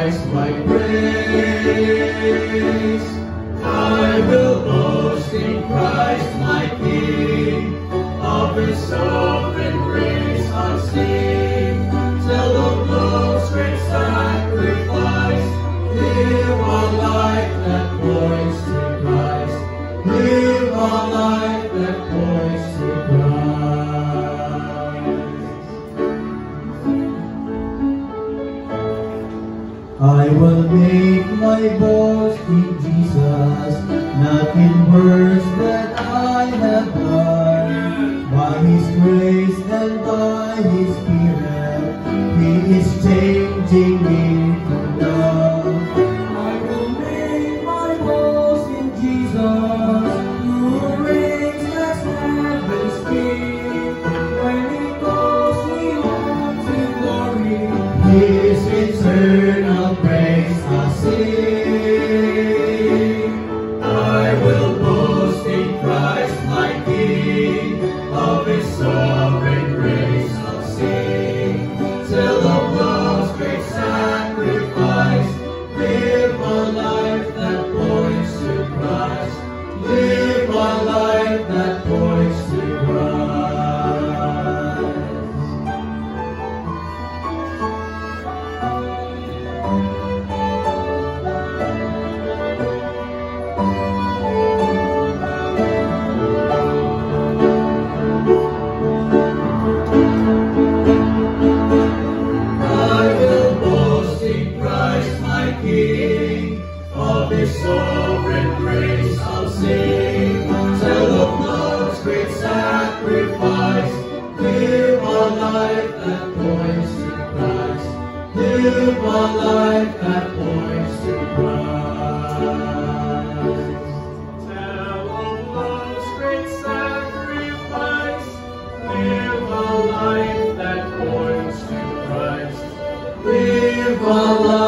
Christ my praise. I will boast in Christ my King, of His sovereign grace I'll sing, till the love's great sacrifice, live a life that points to Christ, live a life that points to Christ. I will make my boast in Jesus, not in words that I have done. By His grace and by His Spirit, He is changing me to love. I will make my boast in Jesus, who reigns as heaven's King. When He calls me home to glory, His eternal praise I'll sing. I will boast in Christ my King, of His sovereign grace I'll sing, till of love's great sacrifice, live a life that points to Christ, live a life that points to Christ. Of His sovereign grace I'll sing, till of love's great sacrifice, live a life that points to Christ, live a life that points to Christ. Tell of love's great sacrifice, live a life that points to Christ, live a life